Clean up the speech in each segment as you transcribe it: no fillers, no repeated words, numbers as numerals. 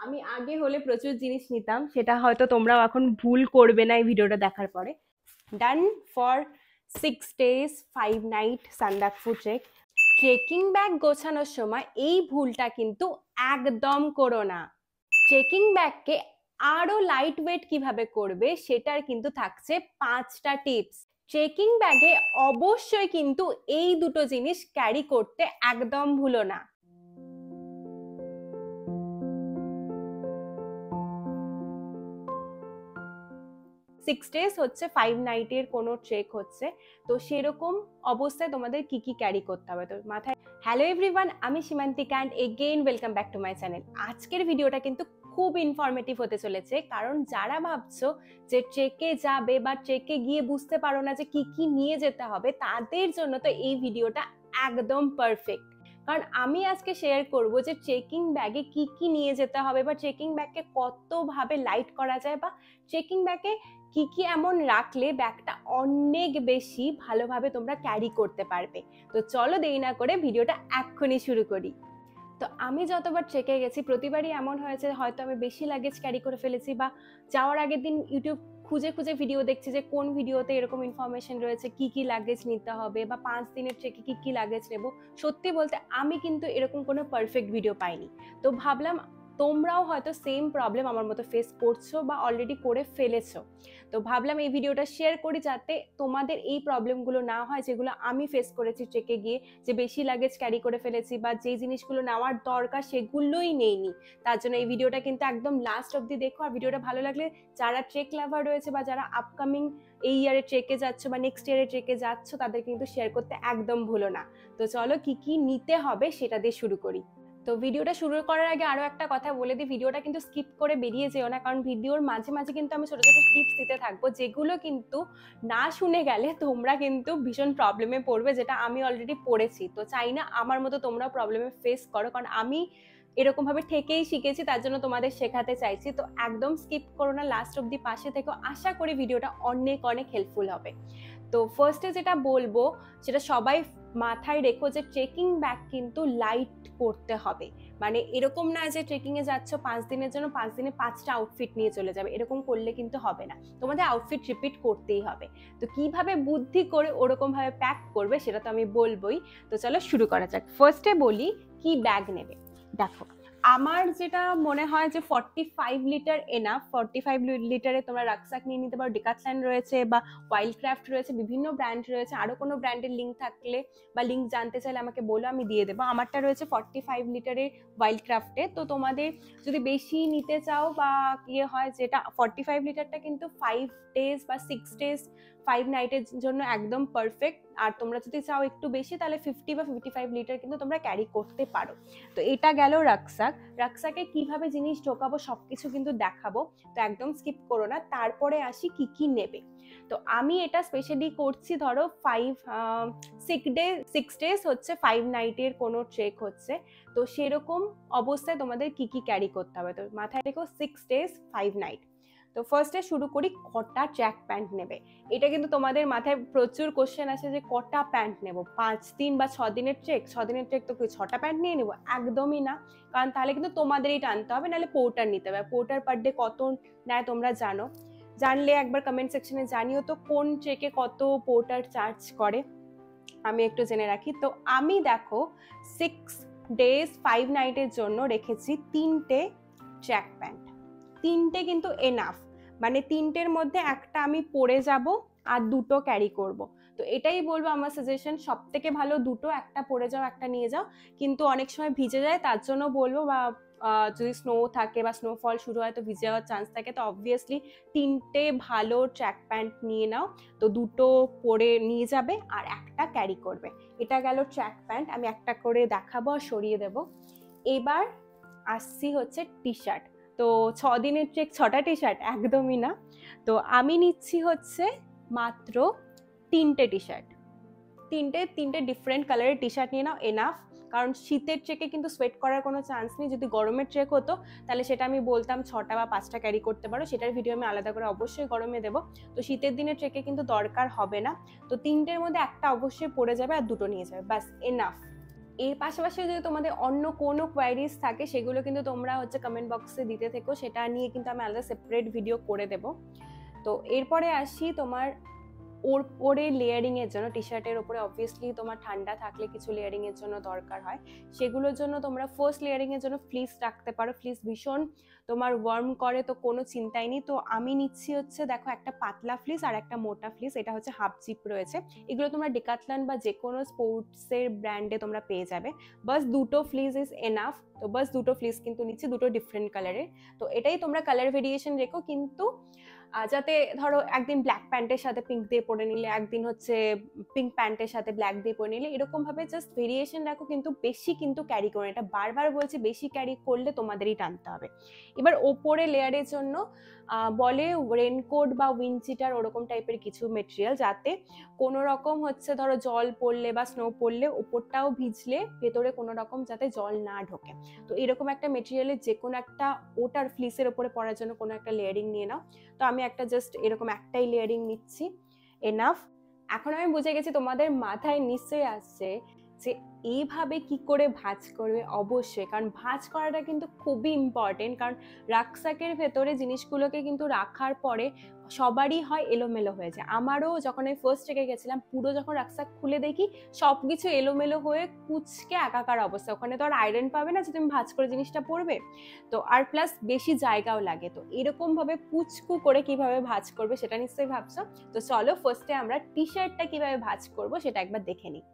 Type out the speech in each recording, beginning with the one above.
আমি আগে হলে প্রচুর জিনিস নিতাম, সেটা হয়তো তোমরাও এখন ভুল করবে না এই ভিডিওটা দেখার পরে। ডান for 6 days 5 night Sandakphu trek. Trekking bag গোছানোর সময় এই ভুলটা কিন্তু একদম করো না। ট্রেকিং ব্যাগকে আরো লাইট ওয়েট কিভাবে করবে সেটার কিন্তু থাকছে 5টা টিপস। ট্রেকিং ব্যাগে অবশ্যই কিন্তু এই দুটো জিনিস ক্যারি করতে একদম ভুলো না। 6 days হচ্ছে 5 night কোনো ট্রেক হচ্ছে, তো সেরকম অবস্থায় তোমাদের কি কি ক্যারি করতে হবে তো মাথায়। হ্যালো এভরিওয়ান, আমি Simantika and again welcome back to my channel. আজকের ভিডিওটা কিন্তু খুব ইনফরমেটিভ হতে চলেছে, কারণ যারা ভাবছো যে ট্রেকে যাবে বা ট্রেকে গিয়ে বুঝতে পারো না যে কি কি নিয়ে যেতে হবে, তাদের জন্য তো এই ভিডিওটা একদম পারফেক্ট। কারণ আমি আজকে শেয়ার করব যে ট্রেকিং ব্যাগে কি কি নিয়ে যেতে হবে, বা ট্রেকিং ব্যাগকে কতভাবে লাইট করা যায়, বা ট্রেকিং ব্যাগে কি কি এমন রাখলে ব্যাগটা অনেক বেশি ভালোভাবে তোমরা ক্যারি করতে পারবে। তো চলো দেরি না করে ভিডিওটা এক্ষুনি শুরু করি। তো আমি যতবার ট্রেকে গেছি প্রতিবারই এমন হয়েছে, হয়তো আমি বেশি লাগেজ ক্যারি করে ফেলেছি, বা যাওয়ার আগের দিন ইউটিউব খুঁজে খুঁজে ভিডিও দেখছি যে কোন ভিডিওতে এরকম ইনফরমেশন রয়েছে কি কি লাগেজ নিতে হবে, বা 5 দিনের ট্রেকে কি কি লাগেজ নেব। সত্যি বলতে আমি কিন্তু এরকম কোনো পারফেক্ট ভিডিও পাইনি। তো ভাবলাম তোমরাও হয়তো সেম প্রবলেম আমার মতো ফেস করছো বা অলরেডি করে ফেলেছো। তো ভাবলাম এই ভিডিওটা শেয়ার করি যাতে তোমাদের এই প্রবলেমগুলো না হয় যেগুলো আমি ফেস করেছি ট্রেকে গিয়ে, যে বেশি লাগেজ ক্যারি করে ফেলেছি বা যে জিনিসগুলো নেওয়ার দরকার সেগুলোই নেইনি। তার জন্য এই ভিডিওটা কিন্তু একদম লাস্ট অবধি দেখো। আর ভিডিওটা ভালো লাগলে যারা ট্রেক লাভার রয়েছে বা যারা আপকামিং এই ইয়ারে ট্রেকে যাচ্ছ বা নেক্সট ইয়ারে ট্রেকে যাচ্ছ, তাদের কিন্তু শেয়ার করতে একদম ভুলো না। তো চলো কি কি নিতে হবে সেটা দিয়ে শুরু করি। তো ভিডিওটা শুরু করার আগে আরো একটা কথা বলে দিই, ভিডিওটা কিন্তু স্কিপ করে বেরিয়ে যেও না, কারণ ভিডিওর মাঝে মাঝে কিন্তু আমি ছোট ছোট টিপস দিতে থাকবো, যেগুলো কিন্তু না শুনে গেলে তোমরা কিন্তু ভীষণ প্রবলেমে পড়বে, যেটা আমি অলরেডি পড়েছি। তো চাই না আমার মতো তোমরাও প্রবলেমে ফেস করো, কারণ আমি এরকম ভাবে ঠেকেই শিখেছি, তার জন্য তোমাদের শেখাতে চাইছি। তো একদম স্কিপ করো না, লাস্ট অব্দি পাশে থেকো। আশা করি ভিডিওটা অনেক অনেক হেল্পফুল হবে। তো ফার্স্টে যেটা বলবো সেটা সবাই মাথায় রেখো যে ট্রেকিং ব্যাগ কিন্তু লাইট করতে হবে। মানে এরকম না যে ট্রেকিং এ যাচ্ছ 5 দিনের জন্য 5 দিনে 5টা আউটফিট নিয়ে চলে যাবে, এরকম করলে কিন্তু হবে না। তোমাদের আউটফিট রিপিট করতেই হবে। তো কিভাবে বুদ্ধি করে ওরকম ভাবে প্যাক করবে সেটা তো আমি বলবোই। তো চলো শুরু করা যাক। ফার্স্টে বলি কি ব্যাগ নেবে। দেখো, আমার যেটা মনে হয় যে 45 লিটার এনাফ। 45 লিটারে তোমরা রাকসাক নিয়ে নিতে পারো। ডিকাথলন রয়েছে বা ওয়াইল্ডক্রাফট রয়েছে, বিভিন্ন ব্র্যান্ড রয়েছে। আরো কোনো ব্র্যান্ডের লিঙ্ক থাকলে বা লিঙ্ক জানতে চাইলে আমাকে বলো, আমি দিয়ে দেবো। আমারটা রয়েছে 45 লিটারের ওয়াইল্ডক্রাফটে। তো তোমাদের যদি বেশি নিতে চাও বা ইয়ে হয়, যেটা 45 লিটারটা কিন্তু 5 days বা 6 days 5 নাইটের জন্য একদম পারফেক্ট। আর তোমরা যদি চাও একটু বেশি, তাহলে 50 বা 55 লিটার কিন্তু তোমরা ক্যারি করতে পারো। তো এটা গেল রাকসাক। রাকসাকে কিভাবে জিনিস ঢোকাবো সবকিছু কিন্তু দেখাবো, তো একদম স্কিপ করো না। তারপরে আসি কি কি নেবে। তো আমি এটা স্পেশালি করছি, ধরো 6 days হচ্ছে 5 নাইটের কোনো ট্রেক হচ্ছে, তো সেরকম অবস্থায় তোমাদের কি কি ক্যারি করতে হবে। তো মাথায় রেখো 6 days 5 নাইট। তো ফার্স্টে শুরু করি, কটা ট্র্যাক প্যান্ট নেবে। এটা কিন্তু তোমাদের মাথায় প্রচুর কোশ্চেন আছে যে কটা প্যান্ট নেব, 5 দিন বা 6 দিনের ট্রেক। 6 দিনের ট্রেক তো 6টা প্যান্ট নিয়ে নেবো? একদমই না, কারণ তাহলে কিন্তু তোমাদেরই টানতে হবে, নাহলে পোর্টার নিতে হবে। পোর্টার পার ডে কত নেয় তোমরা জানো? জানলে একবার কমেন্ট সেকশনে জানিও তো কোন ট্রেকে কত পোর্টার চার্জ করে, আমি একটু জেনে রাখি। তো আমি দেখো 6 days 5 নাইটের জন্য রেখেছি 3টে ট্র্যাক প্যান্ট। 3টে কিন্তু এনাফ, মানে 3টের মধ্যে একটা আমি পরে যাব আর 2টো ক্যারি করব। তো এটাই বলবো আমার সাজেশন, সব থেকে ভালো 2টো, একটা পরে যাও একটা নিয়ে যাও। কিন্তু অনেক সময় ভিজে যায়, তার জন্য বলবো, বা যদি স্নো থাকে বা স্নোফল শুরু হয় তো ভিজে যাওয়ার চান্স থাকে, তো অবভিয়াসলি 3টে ভালো ট্র্যাক প্যান্ট নিয়ে নাও। তো 2টো পরে নিয়ে যাবে আর একটা ক্যারি করবে। এটা গেল ট্র্যাক প্যান্ট, আমি একটা করে দেখাবো আর সরিয়ে দেবো। এবার আসছি হচ্ছে টি শার্ট। তো 6 দিনের ট্রেক 6টা টি শার্ট? একদমই না। তো আমি নিচ্ছি হচ্ছে মাত্র 3টে টি শার্ট। তিনটে ডিফারেন্ট কালারের টি শার্ট নিয়ে নাও, এনাফ। কারণ শীতের ট্রেকে কিন্তু সোয়েট করার কোনো চান্স নেই। যদি গরমের ট্রেক হতো তাহলে সেটা আমি বলতাম 6টা বা 5টা ক্যারি করতে পারো, সেটার ভিডিও আমি আলাদা করে অবশ্যই গরমে দেবো। তো শীতের দিনের ট্রেকে কিন্তু দরকার হবে না। তো 3টের মধ্যে একটা অবশ্যই পড়ে যাবে আর 2টো নিয়ে যাবে, বাস এনাফ। এর পাশাপাশি যদি তোমাদের অন্য কোনো কোয়ারিজ থাকে সেগুলো কিন্তু তোমরা হচ্ছে কমেন্ট বক্সে দিতে থেকো, সেটা নিয়ে কিন্তু আমি আলাদা সেপারেট ভিডিও করে দেব। তো এরপরে আসি তোমার ওপরে লেয়ারিং এর জন্য। টি শার্টের ওপরে অবভিয়াসলি তোমার ঠান্ডা থাকলে কিছু লেয়ারিং এর জন্য দরকার হয়, সেগুলোর জন্য তোমরা ফার্স্ট লেয়ারিং এর জন্য ফ্লিস রাখতে পারো। ফ্লিস ভীষণ তোমার ওয়ার্ম করে, তো কোনো চিন্তাই নেই। তো আমি নিচ্ছি হচ্ছে দেখো একটা পাতলা ফ্লিস আর একটা মোটা ফ্লিস, এটা হচ্ছে হাফ জিপ রয়েছে। এগুলো তোমরা ডিকাথলন বা যে কোনো স্পোর্টসের ব্র্যান্ডে তোমরা পেয়ে যাবে। বাস দুটো ফ্লিস ইজ এনাফ। তো বাস দুটো ফ্লিস কিন্তু নিচ্ছি, দুটো ডিফারেন্ট কালারের। তো এটাই তোমরা কালার ভেরিয়েশন রেখো, কিন্তু যাতে ধরো একদিন ব্ল্যাক প্যান্টের সাথে পিঙ্ক দিয়ে পরে নিলে, একদিন হচ্ছে পিঙ্ক প্যান্টের সাথে ব্ল্যাক দিয়ে পরে নিলে, এরকম ভাবে জাস্ট ভেরিয়েশন রাখো, কিন্তু বেশি কিন্তু ক্যারি করো। এটা বারবার বলছি, বেশি ক্যারি করলে তোমাদেরই টানতে হবে। এবার ওপরে লেয়ারের জন্য বলে রেনকোট বা উইন্ডচিটার ওরকম টাইপের কিছু মেটেরিয়াল, যাতে কোনো রকম হচ্ছে ধরো জল পড়লে বা স্নো পড়লে ওপরটাও ভিজলে ভেতরে কোনো রকম যাতে জল না ঢোকে। তো এরকম একটা মেটেরিয়ালের যে কোনো একটা ওটার ফ্লিসের ওপরে পড়ার জন্য কোনো একটা লেয়ারিং নিয়ে নাও। তো আমি একটা জাস্ট এরকম একটাই লেয়ারিং নিচ্ছি, এনাফ। এখন আমি বুঝে গেছি তোমাদের মাথায় নিশ্চয়ই আসছে যে এইভাবে কি করে ভাঁজ করবে। অবশ্যই, কারণ ভাঁজ করাটা কিন্তু খুবই ইম্পর্টেন্ট, কারণ রাকসাকের ভেতরে জিনিসগুলোকে কিন্তু রাখার পরে সবারই হয় এলোমেলো হয়ে যায়। আমারও যখন আমি ফার্স্ট থেকে গেছিলাম, পুরো যখন রাকসাক খুলে দেখি সবকিছু এলোমেলো হয়ে কুচকে একাকার অবস্থা। ওখানে তো আর আয়রন পাবে না যে তুমি ভাঁজ করে জিনিসটা পরবে, তো আর প্লাস বেশি জায়গাও লাগে। তো এরকম ভাবে পুচকু করে কিভাবে ভাঁজ করবে সেটা নিশ্চয়ই ভাবছো। তো চলো ফার্স্টে আমরা টি শার্টটা কিভাবে ভাঁজ করবো সেটা একবার দেখে নিই।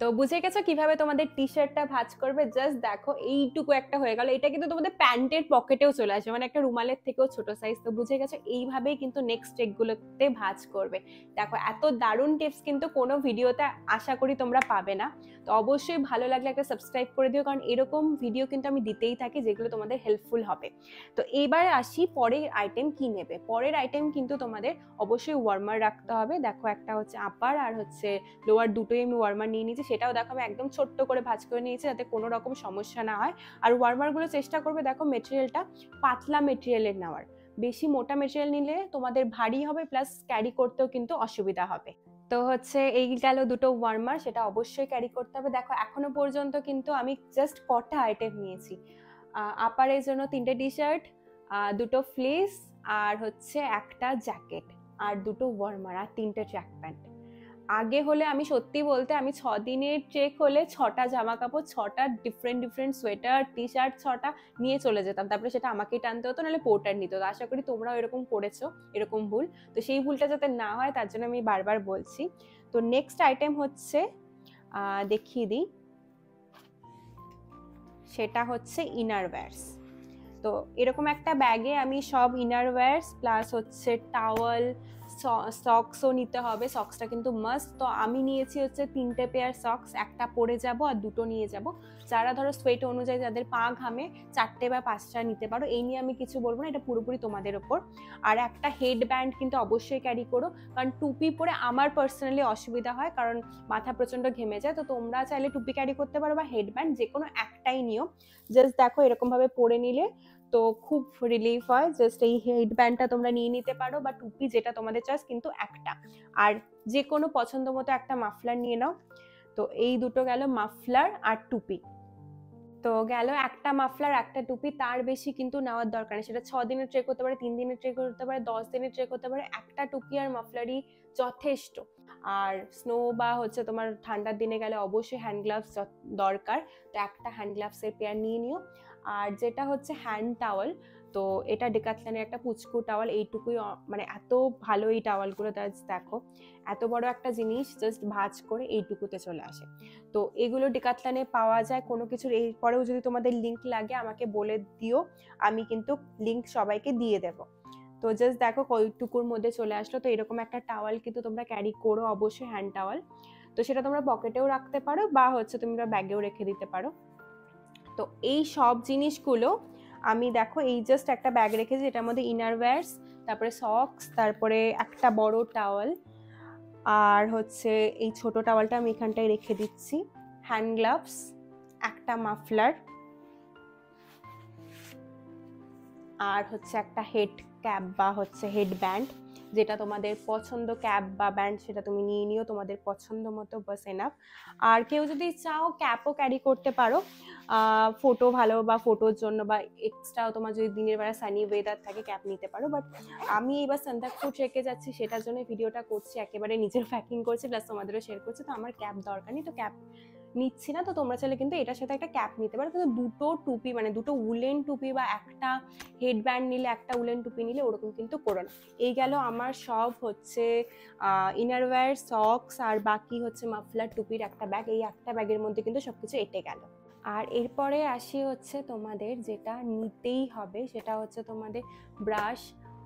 তো বুঝে গেছো কিভাবে তোমাদের টি শার্টটা ভাঁজ করবে। জাস্ট দেখো এইটুকু একটা হয়ে গেল, এটা কিন্তু তোমাদের প্যান্টের পকেটেও চলে আসবে, মানে একটা রুমালের থেকেও ছোট সাইজ। তো বুঝে গেছো এইভাবেই কিন্তু নেক্সট স্টেপগুলোতে ভাঁজ করবে। দেখো এত দারুণ টিপস কিন্তু কোনো ভিডিওতে আশা করি তোমরা পাবে না। তো অবশ্যই ভালো লাগলে একটা সাবস্ক্রাইব করে দিও, কারণ এরকম ভিডিও কিন্তু আমি দিতেই থাকি যেগুলো তোমাদের হেল্পফুল হবে। তো এইবার আসি পরের আইটেম কি নেবে। পরের আইটেম কিন্তু তোমাদের অবশ্যই ওয়ার্মার রাখতে হবে। দেখো একটা হচ্ছে আপার আর হচ্ছে লোয়ার দুটোই আমি ওয়ার্মার নিয়ে নিয়েছি, সেটাও দেখো আমি একদম ছোট্ট করে ভাঁজ করে নিয়েছি যাতে কোনো রকম সমস্যা না হয়। আর ওয়ার্মারগুলো চেষ্টা করবে দেখো মেটেরিয়ালটা পাতলা মেটেরিয়ালের নেওয়ার। বেশি মোটা মেটেরিয়াল নিলে তোমাদের ভারী হবে, প্লাস ক্যারি করতেও কিন্তু অসুবিধা হবে। তো হচ্ছে এই গেল দুটো ওয়ার্মার, সেটা অবশ্যই ক্যারি করতে হবে। দেখো এখনো পর্যন্ত কিন্তু আমি জাস্ট কটা আইটেম নিয়েছি। আপারের জন্য 3টে টি শার্ট, দুটো ফ্লিস, আর হচ্ছে একটা জ্যাকেট, আর দুটো ওয়ার্মার, আর 3টে ট্র্যাক প্যান্ট। আগে হলে আমি সত্যি বলতে আমি 6 দিনের ট্রেক হলে 6টা জামা কাপড়, 6টা different different sweater T shirt 6টা নিয়ে চলে যেতাম, তারপরে সেটা আমাকেই টানতে হতো, নাহলে পোর্টার নিতে হতো। আশা করি তোমরাও এরকম করেছো এরকম ভুল। তো সেই ভুলটা যাতে না হয় তার জন্য আমি বারবার বলছি। তো নেক্সট আইটেম হচ্ছে দেখিয়ে দিই, সেটা হচ্ছে ইনার ওয়্যারস। তো এরকম একটা ব্যাগে আমি সব ইনার ওয়্যারস প্লাস হচ্ছে টাওয়াল, সক্সও নিতে হবে, সক্সটা কিন্তু মাস্ট। তো আমি নিয়েছি হচ্ছে 3টে পেয়ার সক্স, একটা পরে যাব আর দুটো নিয়ে যাব। যারা ধরো সোয়েট অনুযায়ী যাদের পা ঘামে 4টে বা 5টা নিতে পারো, এই নিয়ে আমি কিছু বলবো না, এটা পুরোপুরি তোমাদের ওপর। আর একটা হেড ব্যান্ড কিন্তু অবশ্যই ক্যারি করো, কারণ টুপি পরে আমার পার্সোনালি অসুবিধা হয়, কারণ মাথা প্রচন্ড ঘেমে যায়। তো তোমরা চাইলে টুপি ক্যারি করতে পারো বা হেড ব্যান্ড, যে কোনো একটাই নিও। জাস্ট দেখো এরকম ভাবে পরে নিলে তো খুব রিলিফ হয়। জাস্ট এই হেড ব্যান্ডটা তোমরা নিয়ে নিতে পারো বা টুপি, যেটা তোমাদের চয়েস, কিন্তু একটা। আর যে কোনো পছন্দ মতো একটা মাফলার নিয়ে নাও। তো এই দুটো গেল মাফলার আর টুপি। তো গেল একটা মাফলার একটা টুপি, তার বেশি কিন্তু নেওয়ার দরকার নেই। সেটা 6 দিনের ট্রেক হতে পারে, 3 দিনের ট্রেক হতে পারে, 10 দিনের ট্রেক হতে পারে, একটা টুপি আর মাফলারই যথেষ্ট। আর স্নো বা হচ্ছে তোমার ঠান্ডার দিনে গেলে অবশ্যই হ্যান্ড গ্লাভস দরকার, তো একটা হ্যান্ড গ্লাভসের পেয়ার নিয়ে নিও। আর যেটা হচ্ছে হ্যান্ড টাওয়াল, তো এটা ডিকাথলনের একটা পুচকু টাওয়াল, এইটুকুই, মানে এত ভালো এই টাওয়ালগুলো। দেখো এত বড় একটা জিনিস জাস্ট ভাঁজ করে এইটুকুতে চলে আসে। তো এগুলো ডিকাথলনে পাওয়া যায়। কোনো কিছুর এরপরেও যদি তোমাদের লিঙ্ক লাগে আমাকে বলে দিও, আমি কিন্তু লিঙ্ক সবাইকে দিয়ে দেবো। তো জাস্ট দেখো কয়টুকুর মধ্যে চলে আসলো। তো এরকম একটা টাওয়াল কিন্তু তোমরা ক্যারি করো অবশ্যই, হ্যান্ড টাওয়াল। তো সেটা তোমরা পকেটেও রাখতে পারো বা হচ্ছে তোমরা ব্যাগেও রেখে দিতে পারো। তো এই সব জিনিসগুলো আমি দেখো এই জাস্ট একটা ব্যাগ রেখেছি, এটার মধ্যে ইনারওয়্যারস, তারপরে সক্স, তারপরে একটা বড় টাওয়াল, আর হচ্ছে এই ছোট টাওয়ালটা আমি এখানটায় রেখে দিচ্ছি, হ্যান্ড গ্লাভস, একটা মাফলার, আর হচ্ছে একটা হেড ক্যাপ বা হচ্ছে হেড ব্যান্ড, যেটা তোমাদের পছন্দ ক্যাপ বা ব্যান্ড সেটা তুমি নিয়ে নিও তোমাদের পছন্দ মতো, বাস এনাফ। আর কেউ যদি চাও ক্যাপও ক্যারি করতে পারো, ফটো ভালো বা ফটোর জন্য, বা এক্সট্রাও তোমার যদি দিনের বেলা সানি ওয়েদার থাকে ক্যাপ নিতে পারো। বাট আমি এবার সান্দাকফু ট্রেকে যাচ্ছি, সেটার জন্য ভিডিওটা করছি, একেবারে নিজের প্যাকিং করছি প্লাস তোমাদেরও শেয়ার করছি, তো আমার ক্যাপ দরকার নেই, তো ক্যাপ নিচ্ছি না। তো তোমরা চাইলে কিন্তু এটার সাথে একটা ক্যাপ নিতে পারো, কিন্তু দুটো টুপি মানে দুটো উলেন টুপি বা একটা হেডব্যান্ড নিলে একটা উলেন টুপি নিলে ওরকম কিন্তু করো না। এই গেল আমার সব হচ্ছে ইনারওয়্যার, সক্স আর বাকি হচ্ছে মাফলার, টুপির একটা ব্যাগ, এই একটা ব্যাগের মধ্যে কিন্তু সবকিছু এঁটে গেল। আর এরপরে আসি হচ্ছে তোমাদের যেটা নিতেই হবে, সেটা হচ্ছে তোমাদের ব্রাশ,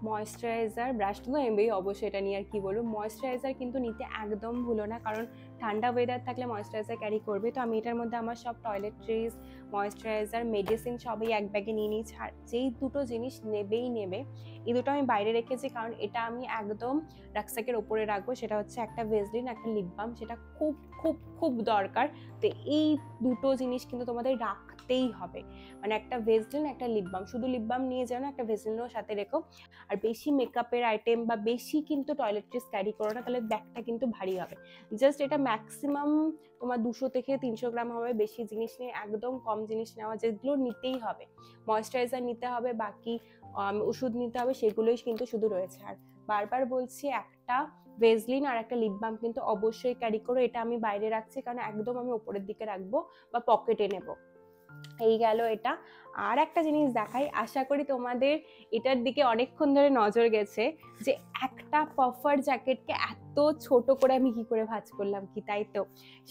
ময়েশ্চারাইজার। ব্রাশটা তো নেবেই অবশ্যই, এটা নিয়ে আর কি বলবো। ময়েশ্চারাইজার কিন্তু নিতে একদম ভুলো না, কারণ ঠান্ডা ওয়েদার থাকলে ময়েশ্চারাইজার ক্যারি করবে। তো আমি এটার মধ্যে আমার সব টয়লেট্রিজ, ময়েশ্চারাইজার, মেডিসিন সবই এক ব্যাগে নিয়ে নিয়েছি। আর যেই দুটো জিনিস নেবেই নেবে, এই দুটো আমি বাইরে রেখেছি, কারণ এটা আমি একদম রাক্সাকের ওপরে রাখবো। সেটা হচ্ছে একটা ভেসলিন, একটা লিপ বাম, সেটা খুব খুব খুব দরকার। তো এই দুটো জিনিস কিন্তু তোমাদের রাখতেই হবে, মানে একটা ভেসলিন, একটা লিপ বাম। শুধু লিপ বাম নিয়ে যাও না, একটা ভেসলিনও সাথে রেখো। আর বেশি মেকআপের আইটেম বা বেশি কিন্তু টয়লেট্রিজ ক্যারি করো না, তাহলে ব্যাগটা কিন্তু ভারী হবে। জাস্ট এটা ম্যাক্সিমাম তোমার 200 থেকে 300 গ্রাম হবে, বেশি জিনিস নিয়ে একদম কম জিনিস নেওয়া, যেগুলো নিতেই হবে। ময়েশ্চারাইজার নিতে হবে, বাকি ওষুধ নিতে হবে, সেগুলোই কিন্তু শুধু রয়েছে। আর বারবার বলছি, একটা ভেসলিন আর একটা লিপ বাম কিন্তু অবশ্যই ক্যারি করো। এটা আমি বাইরে রাখছি, কারণ একদম আমি ওপরের দিকে রাখবো বা পকেটে নেব। এই গেল এটা। আর একটা জিনিস দেখাই, আশা করি তোমাদের এটার দিকে অনেকক্ষণ ধরে নজর গেছে, যে একটা পাফার জ্যাকেটকে এত ছোট করে আমি কি করে ভাঁজ করলাম, কি তাই তো?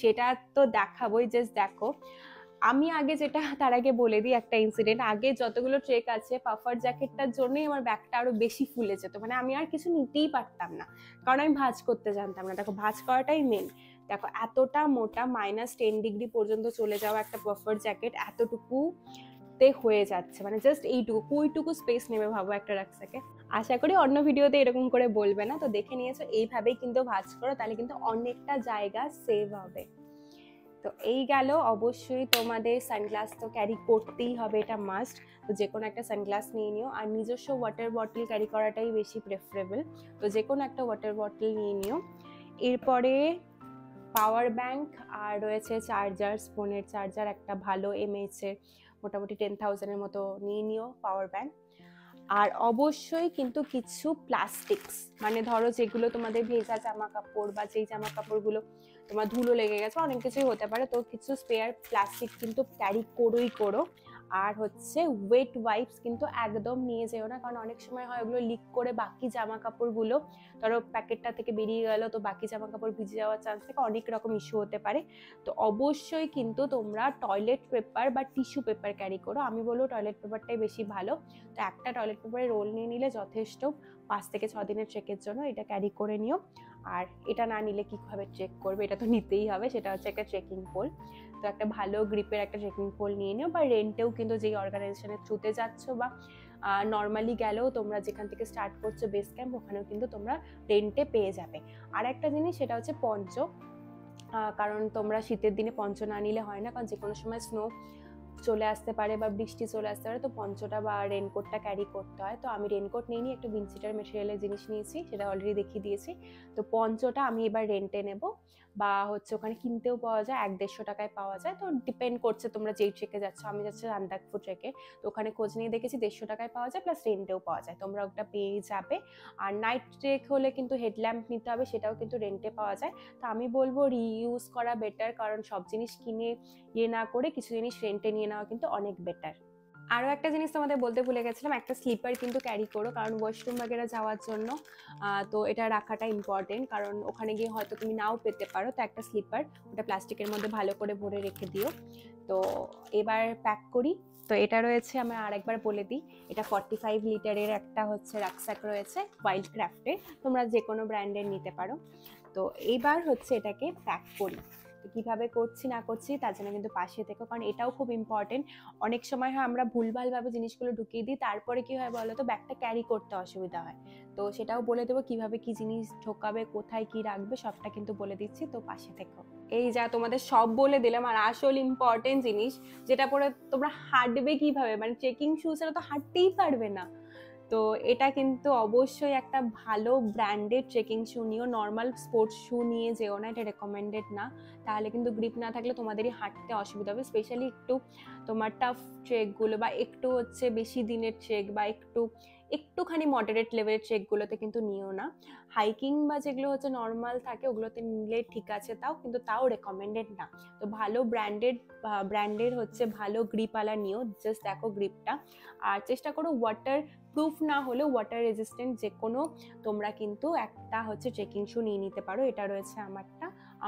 সেটা তো দেখাবোই, জাস্ট দেখো। আমি আগে যেটা, তার আগে বলে দিই একটা ইনসিডেন্ট। আগে যতগুলো ট্রেক আছে, পাফার জ্যাকেটটার জন্যই আমার ব্যাগটা আরো বেশি ফুলে যেত, মানে আমি আর কিছু নিতেই পারতাম না, কারণ আমি ভাঁজ করতে জানতাম না। দেখো, ভাঁজ করাটাই মেন। দেখো, এতটা মোটা, -10 ডিগ্রি পর্যন্ত চলে যাওয়া একটা পাফার জ্যাকেট এতটুকু তে হয়ে যাচ্ছে, মানে জাস্ট এইটুকু, কুইটুকু স্পেস নেবে ভাবো একটা রাক্সাকে। আশা করি অন্য ভিডিওতে এরকম করে বলবে না। তো দেখে নিয়েছো, এইভাবেই কিন্তু ভাঁজ করো, তাহলে কিন্তু অনেকটা জায়গা সেভ হবে। তো এই গেল। অবশ্যই তোমাদের সানগ্লাস তো ক্যারি করতেই হবে, এটা মাস্ট। তো যে কোনো একটা সানগ্লাস নিয়ে নিও, আর নিজস্ব ওয়াটার বটল ক্যারি করাটাই বেশি প্রেফারেবল। তো যে কোনো একটা ওয়াটার বটল নিয়ে নিও। এরপরে পাওয়ার ব্যাংক, আর রয়েছে চার্জার, ফোনের চার্জার একটা ভালো এমএইচের, মোটামুটি 10,000-এর মতো নিয়ে নিও পাওয়ার ব্যাংক। আর অবশ্যই কিন্তু কিছু প্লাস্টিক্স, মানে ধরো যেগুলো তোমাদের ভেজা জামা কাপড় বা যেই জামা কাপড়গুলো তোমার ধুলো লেগে গেছে, অনেক কিছুই হতে পারে, তো কিছু স্পেয়ার প্লাস্টিক কিন্তু ক্যারি করো। আর হচ্ছে ওয়েট ওয়াইপস কিন্তু একদম নিয়ে যেও না, কারণ অনেক সময় হয় ওগুলো লিক করে বাকি জামা কাপড়গুলো, ধরো প্যাকেটটা থেকে বেরিয়ে গেল, তো বাকি জামা কাপড় ভিজে যাওয়ার চান্স থেকে অনেক রকম ইস্যু হতে পারে। তো অবশ্যই কিন্তু তোমরা টয়লেট পেপার বা টিস্যু পেপার ক্যারি করো। আমি বলবো টয়লেট পেপারটাই বেশি ভালো। তো একটা টয়লেট পেপারের রোল নিয়ে নিলে যথেষ্ট, 5 থেকে 6 দিনের ট্রেকের জন্য এটা ক্যারি করে নিও। আর এটা না নিলে কীভাবে ট্রেক করবে, এটা তো নিতেই হবে, সেটা হচ্ছে একটা ট্রেকিং পোল। তো একটা ভালো গ্রিপের একটা ট্রেকিং পোল নিয়ে নিও, বা রেন্টেও কিন্তু যেই অর্গানাইজেশনের থ্রুতে যাচ্ছ বা নর্মালি গেলেও তোমরা যেখান থেকে স্টার্ট করছো বেস ক্যাম্প, ওখানেও কিন্তু তোমরা রেন্টে পেয়ে যাবে। আর একটা জিনিস, সেটা হচ্ছে পঞ্চ, কারণ তোমরা শীতের দিনে পঞ্চ না নিলে হয় না, কারণ যে কোনো সময় স্নো চলে আসতে পারে বা বৃষ্টি চলে আসতে পারে, তো পঞ্চটা বা রেনকোটটা ক্যারি করতে হয়। তো আমি রেনকোট নিয়ে একটু উইন্ডশিটার মেটেরিয়ালের জিনিস নিয়েছি, সেটা অলরেডি দেখিয়ে দিয়েছি। তো পঞ্চটা আমি এবার রেন্টে নেব, বা হচ্ছে ওখানে কিনতেও পাওয়া যায়, 100-150 টাকায় পাওয়া যায়। তো ডিপেন্ড করছে তোমরা যেই ট্রেকে যাচ্ছ। আমি যাচ্ছি সান্দাকফু ট্রেকে, তো ওখানে খোঁজ নিয়ে দেখেছি 150 টাকায় পাওয়া যায়, প্লাস রেন্টেও পাওয়া যায়, তোমরা ওটা পেয়ে যাবে। আর নাইট ট্রেক হলে কিন্তু হেডল্যাম্প নিতে হবে, সেটাও কিন্তু রেন্টে পাওয়া যায়। তো আমি বলবো রিইউজ করা বেটার, কারণ সব জিনিস কিনে না করে কিছু জিনিস রেন্টে নিয়ে নেওয়া কিন্তু অনেক বেটার। আরও একটা জিনিস তোমাদের বলতে ভুলে গেছিলাম, একটা স্লিপার কিন্তু ক্যারি করো, কারণ ওয়াশরুম বাগেরা যাওয়ার জন্য। তো এটা রাখাটা ইম্পর্টেন্ট, কারণ ওখানে গিয়ে হয়তো তুমি নাও পেতে পারো। তো একটা স্লিপার, ওটা প্লাস্টিকের মধ্যে ভালো করে ভরে রেখে দিও। তো এবার প্যাক করি। তো এটা রয়েছে, আমি আরেকবার বলে দিই, এটা 45 লিটারের একটা হচ্ছে রাকস্যাক রয়েছে ওয়াইল্ড ক্রাফটের, তোমরা যে কোনো ব্র্যান্ডের নিতে পারো। তো এইবার হচ্ছে এটাকে প্যাক করি। তো কীভাবে করছি না করছি তার জন্য কিন্তু পাশে থেকো, কারণ এটাও খুব ইম্পর্টেন্ট। অনেক সময় হয় আমরা ভুলভালভাবে জিনিসগুলো ঢুকিয়ে দিই, তারপরে কি হয় বলো তো, ব্যাগটা ক্যারি করতে অসুবিধা হয়। তো সেটাও বলে দেবো কিভাবে কি জিনিস ঢোকাবে, কোথায় কি রাখবে, সবটা কিন্তু বলে দিচ্ছি, তো পাশে থেকো। এই যা তোমাদের সব বলে দিলাম, আর আসল ইম্পর্টেন্ট জিনিস যেটা পরে তোমরা হাঁটবে কিভাবে, মানে ট্রেকিং শু ছাড়া তো হাঁটতেই পারবে না। তো এটা কিন্তু অবশ্যই একটা ভালো ব্র্যান্ডেড ট্রেকিং শু নিও, নর্মাল স্পোর্টস শু নিয়ে যেও না, এটা রেকমেন্ডেড না। তাহলে কিন্তু গ্রিপ না থাকলে তোমাদেরই হাঁটতে অসুবিধা হবে, স্পেশালি একটু তোমার টাফ ট্রেকগুলো বা একটু হচ্ছে বেশি দিনের ট্রেক বা একটুখানি মডারেট লেভেলের ট্রেকগুলোতে কিন্তু নিও না। হাইকিং বা যেগুলো হচ্ছে নর্মাল থাকে ওগুলোতে নিলে ঠিক আছে, তাও রেকমেন্ডেড না। তো ভালো ব্র্যান্ডের হচ্ছে ভালো গ্রিপওয়ালা নিও, জাস্ট দেখো গ্রিপটা, আর চেষ্টা করো ওয়াটার প্রুফ না হলে ওয়াটার রেজিস্ট্যান্ট যে কোনো তোমরা কিন্তু একটা হচ্ছে ট্রেকিং শু নিয়ে নিতে পারো। এটা রয়েছে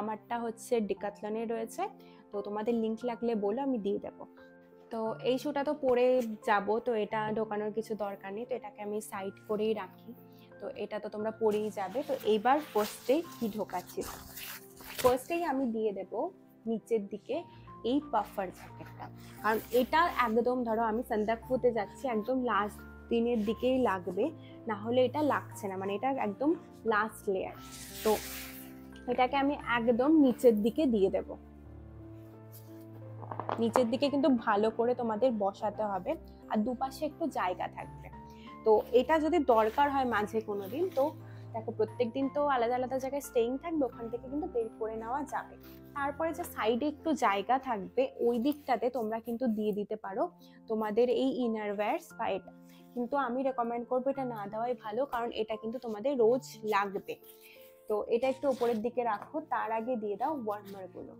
আমারটা হচ্ছে ডিক্যাথলনের রয়েছে, তো তোমাদের লিঙ্ক লাগলে বলো, আমি দিয়ে দেবো। তো এই শুটা তো পরে যাব, তো এটা ঢোকানোর কিছু দরকার নেই, তো এটাকে আমি সাইড করেই রাখি। তো এটা তো তোমরা পরেই যাবে। তো এইবার ফার্স্টে কি ঢোকাচ্ছি, ফার্স্টেই আমি দিয়ে দেব নিচের দিকে এই পাফার জ্যাকেটটা, কারণ এটা একদম ধরো আমি সান্দাকফুতে যাচ্ছি, একদম লাস্ট দিনের দিকেই লাগবে, না হলে এটা লাগছে না, মানে এটা একদম লাস্ট লেয়ার। তো এটাকে আমি একদম নিচের দিকে দিয়ে দেব। নিচের দিকে কিন্তু ভালো করে তোমাদের বসাতে হবে, আর দুপাশে একটু জায়গা থাকবে। তো এটা যদি দরকার হয় মাঝে কোনো দিন, তো দেখো প্রত্যেক দিন তো আলাদা আলাদা জায়গায় স্টেইং থাকবে, ওখান থেকে কিন্তু বের করে নেওয়া যাবে। তারপরে যে সাইডে একটু জায়গা থাকবে ওই দিকটাতে তোমরা কিন্তু দিয়ে দিতে পারো তোমাদের এই ইনারওয়্যারস বা এটা, কিন্তু আমি রেকমেন্ড করবো এটা না দেওয়াই ভালো, কারণ এটা কিন্তু তোমাদের রোজ লাগবে। তো এটা একটু উপরের দিকে রাখো, তার আগে দিয়ে দাও ওয়ার্মার গুলো।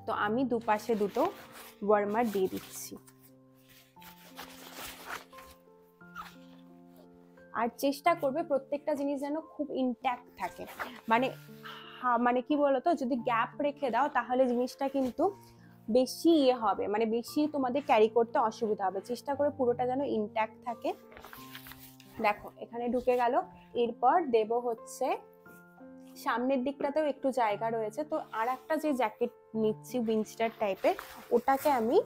তো আমি দুপাশে দুটো ওয়ার্মার দিয়ে দিচ্ছি। আর চেষ্টা করবে প্রত্যেকটা জিনিস যেন খুব ইনট্যাক্ট থাকে, মানে কি বলতো, যদি গ্যাপ রেখে দাও তাহলে জিনিসটা কিন্তু বেশি হবে, মানে বেশি তোমাদের ক্যারি করতে অসুবিধা হবে। চেষ্টা করে পুরোটা যেন ইনট্যাক্ট থাকে। দেখো এখানে ঢুকে গেল। এরপর দেব হচ্ছে সামনের দিকটাতেও একটু জায়গা রয়েছে, তো আর একটা যে জ্যাকেট নিচ্ছি উইন্ডস্টার টাইপের, ওটাকে আমি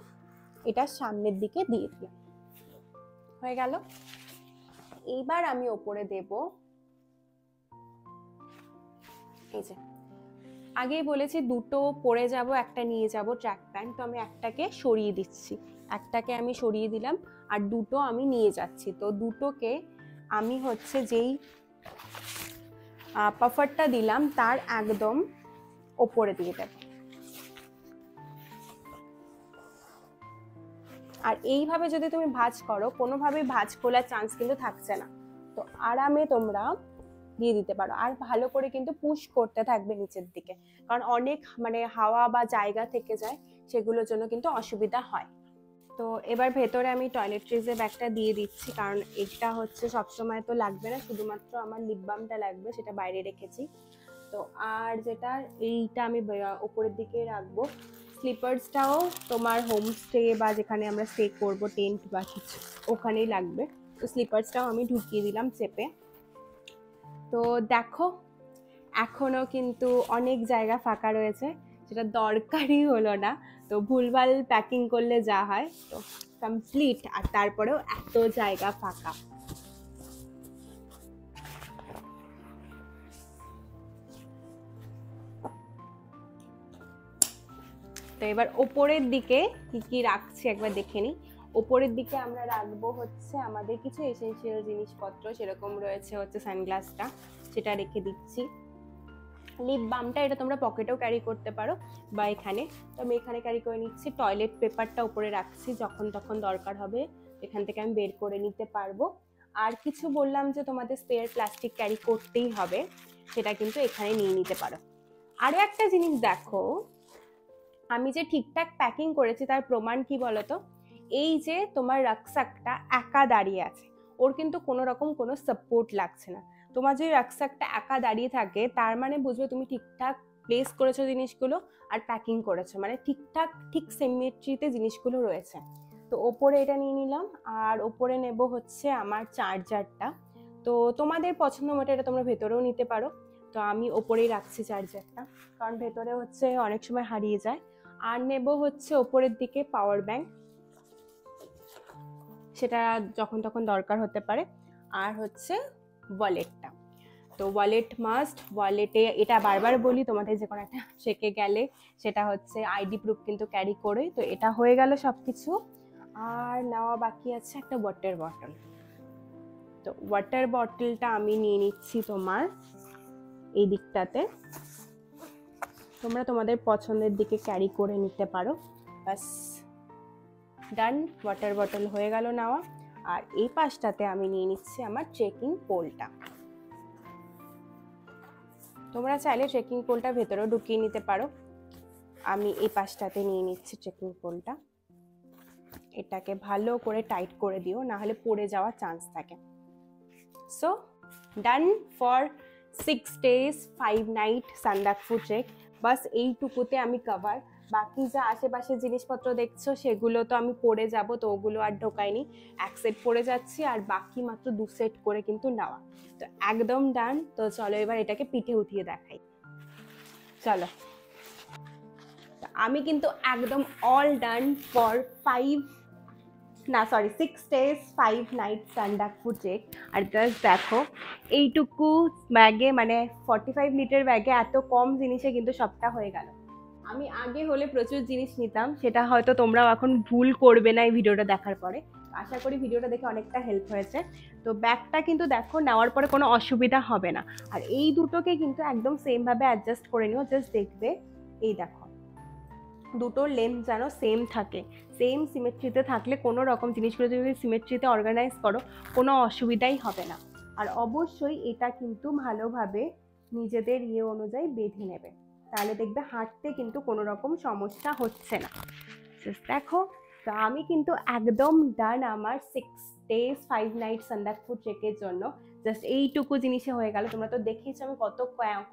এটার সামনের দিকে দিয়ে দিলাম, হয়ে গেল। এইবার আমি ওপরে দেব এই যে আগেই বলেছি দুটো পরে যাব, একটা নিয়ে যাব ট্র্যাক প্যান্ট, তো আমি একটাকে সরিয়ে দিচ্ছি, একটাকে আমি সরিয়ে দিলাম আর দুটো আমি নিয়ে যাচ্ছি। তো দুটোকে আমি হচ্ছে যেই পাফারটা দিলাম তার একদম ওপরে দিয়ে দেব। আর এইভাবে যদি তুমি ভাঁজ করো, কোনোভাবেই ভাঁজ খোলার চান্স কিন্তু থাকছে না, তো আরামে তোমরা দিয়ে দিতে পারো। আর ভালো করে কিন্তু পুশ করতে থাকবে নিচের দিকে, কারণ অনেক মানে হাওয়া বা জায়গা থেকে যায়, সেগুলোর জন্য কিন্তু অসুবিধা হয়। তো এবার ভেতরে আমি টয়লেট্রিজের ব্যাগটা দিয়ে দিচ্ছি, কারণ এটা হচ্ছে সবসময় তো লাগবে না, শুধুমাত্র আমার লিপ বামটা লাগবে, সেটা বাইরে রেখেছি। তো আর যেটা এইটা আমি উপরের দিকে রাখবো। স্লিপার্সটাও তোমার হোমস্টে বা যেখানে আমরা স্টে করবো, টেন্ট বা কিছু, ওখানেই লাগবে। তো স্লিপার্সটাও আমি ঢুকিয়ে দিলাম চেপে। তো দেখো এখনো কিন্তু অনেক জায়গা ফাঁকা রয়েছে, যেটা দরকারই হলো না, তো ভুলভাল প্যাকিং করলে যা হয়। তো কমপ্লিট, আর তারপরেও এত জায়গা ফাঁকা। তো এবার ওপরের দিকে কি কি রাখছি একবার দেখে নিই। ওপরের দিকে আমরা রাখবো হচ্ছে আমাদের কিছু এসেনশিয়াল জিনিসপত্র, সেরকম রয়েছে হচ্ছে সানগ্লাসটা, সেটা রেখে দিচ্ছি। লিপ বামটা এটা তোমরা পকেটেও ক্যারি করতে পারো বা এখানে, তো আমি এখানে ক্যারি করে নিচ্ছি। টয়লেট পেপারটা উপরে রাখছি, যখন তখন দরকার হবে এখান থেকে আমি বের করে নিতে পারবো। আর কিছু বললাম যে তোমাদের স্পেয়ার প্লাস্টিক ক্যারি করতেই হবে, সেটা কিন্তু এখানে নিয়ে নিতে পারো। আরো একটা জিনিস দেখো, আমি যে ঠিকঠাক প্যাকিং করেছি তার প্রমাণ কি বলতো, এই যে তোমার রাকসাকটা একা দাঁড়িয়ে আছে, ওর কিন্তু কোনো রকম কোনো সাপোর্ট লাগছে না। তোমার যদি রাকসাকটা একা দাঁড়িয়ে থাকে তার মানে বুঝবে তুমি ঠিকঠাক প্লেস করেছো জিনিসগুলো আর প্যাকিং করেছো, মানে ঠিকঠাক ঠিক সিমেট্রিতে জিনিসগুলো রয়েছে। তো ওপরে এটা নিয়ে নিলাম, আর ওপরে নেব হচ্ছে আমার চার্জারটা। তো তোমাদের পছন্দ মতো এটা তোমরা ভেতরেও নিতে পারো, তো আমি ওপরেই রাখছি চার্জারটা, কারণ ভেতরে হচ্ছে অনেক সময় হারিয়ে যায়। আর নেব হচ্ছে ওপরের দিকে পাওয়ার ব্যাংক, সেটা যখন তখন দরকার হতে পারে। আর হচ্ছে ওয়ালেটটা, তো ওয়ালেট মাস্ট। ওয়ালেটে এটা বারবার বলি তোমাদের, যে কোনো একটা ট্রেকে গেলে সেটা হচ্ছে আইডি প্রুফ কিন্তু ক্যারি করে। তো এটা হয়ে গেল সব কিছু। আর নেওয়া বাকি আছে একটা ওয়াটার বটল। তো ওয়াটার বটলটা আমি নিয়ে নিচ্ছি তোমার এই দিকটাতে, তোমরা তোমাদের পছন্দের দিকে ক্যারি করে নিতে পারো। বাস ডান, ওয়াটার বটল হয়ে গেল নেওয়া। আর এই পাশটাতে আমি নিয়ে নিচ্ছি আমার ট্রেকিং পোলটা। তোমরা চাইলে ট্রেকিং পোলটা ভেতরেও ঢুকিয়ে নিতে পারো। আমি এই পাশটাতে নিয়ে নিচ্ছি ট্রেকিং পোলটা। এটাকে ভালো করে টাইট করে দিও, না হলে পড়ে যাওয়ার চান্স থাকে। So done for 6 days 5 night Sandakphu trek. বাস এইটুকুতে আমি কভার। বাকি যা আশেপাশে জিনিসপত্র দেখছো সেগুলো তো আমি পরে যাব, তো ওগুলো আর ঢোকাইনি। এক সেট পরে যাচ্ছি, আর বাকি মাত্র 2 সেট করে কিন্তু নেওয়া। তো একদম ডান। তো চলো এবার এটাকে পিঠে উঠিয়ে দেখাই। চলো, আমি কিন্তু একদম all done for 6 days 5 nights Sandakphu trek. আর জাস্ট দেখো এইটুকু ব্যাগে, মানে 45 লিটার ব্যাগে এত কম জিনিসে কিন্তু সবটা হয়ে গেল। আমি আগে হলে প্রচুর জিনিস নিতাম, সেটা হয়তো তোমরাও এখন ভুল করবে না এই ভিডিওটা দেখার পরে। আশা করি ভিডিওটা দেখে অনেকটা হেল্প হয়েছে। তো ব্যাগটা কিন্তু দেখো নেওয়ার পরে কোনো অসুবিধা হবে না। আর এই দুটোকে কিন্তু একদম সেমভাবে অ্যাডজাস্ট করে নিও। জাস্ট দেখবে, এই দেখো দুটোর লেন্থ যেন সেম থাকে। সেম সিমেট্রিতে থাকলে কোনো রকম জিনিসগুলো যদি সিমেট্রিতে অর্গানাইজ করো কোনো অসুবিধাই হবে না। আর অবশ্যই এটা কিন্তু ভালোভাবে নিজেদের অনুযায়ী বেঁধে নেবে, তাহলে দেখবে হাঁটতে কিন্তু কোনো রকম সমস্যা হচ্ছে না। দেখো, তো আমি কিন্তু একদম ডান আমার 6 days 5 nights সান্দাকফু ট্রেকের জন্য। জাস্ট এইটুকু জিনিসে হয়ে গেল। তোমরা তো দেখেছো আমি কত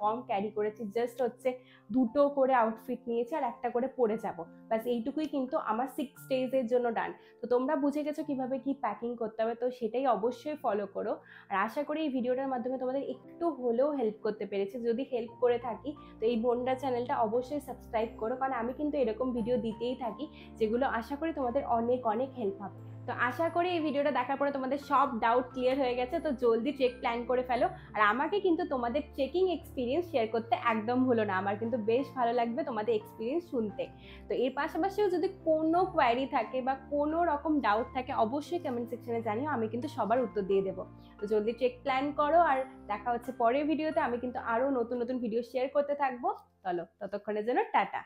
কম ক্যারি করেছি। জাস্ট হচ্ছে দুটো করে আউটফিট নিয়েছি আর একটা করে পরে যাব। বাস এইটুকুই কিন্তু আমার 6 days এর জন্য ডান। তো তোমরা বুঝে গেছো কিভাবে কি প্যাকিং করতে হবে, তো সেটাই অবশ্যই ফলো করো। আর আশা করি এই ভিডিওটার মাধ্যমে তোমাদের একটু হলেও হেল্প করতে পেরেছি। যদি হেল্প করে থাকি তো এই বোনডা চ্যানেলটা অবশ্যই সাবস্ক্রাইব করো, কারণ আমি কিন্তু এরকম ভিডিও দিতেই থাকি যেগুলো আশা করি তোমাদের অনেক অনেক হেল্প হবে। তো আশা করি এই ভিডিওটা দেখার পরে তোমাদের সব ডাউট ক্লিয়ার হয়ে গেছে। তো জলদি ট্রেক প্ল্যান করে ফেলো। আর আমাকে কিন্তু তোমাদের ট্রেকিং এক্সপিরিয়েন্স শেয়ার করতে একদম ভুলো না, আমার কিন্তু বেশ ভালো লাগবে তোমাদের এক্সপিরিয়েন্স শুনতে। তো এর পাশাপাশিও যদি কোনো কোয়ারি থাকে বা কোনো রকম ডাউট থাকে অবশ্যই কমেন্ট সেকশনে জানিও, আমি কিন্তু সবার উত্তর দিয়ে দেবো। তো জলদি ট্রেক প্ল্যান করো, আর দেখা হচ্ছে পরের ভিডিওতে। আমি কিন্তু আরও নতুন নতুন ভিডিও শেয়ার করতে থাকবো। চলো, ততক্ষণের জন্য টাটা।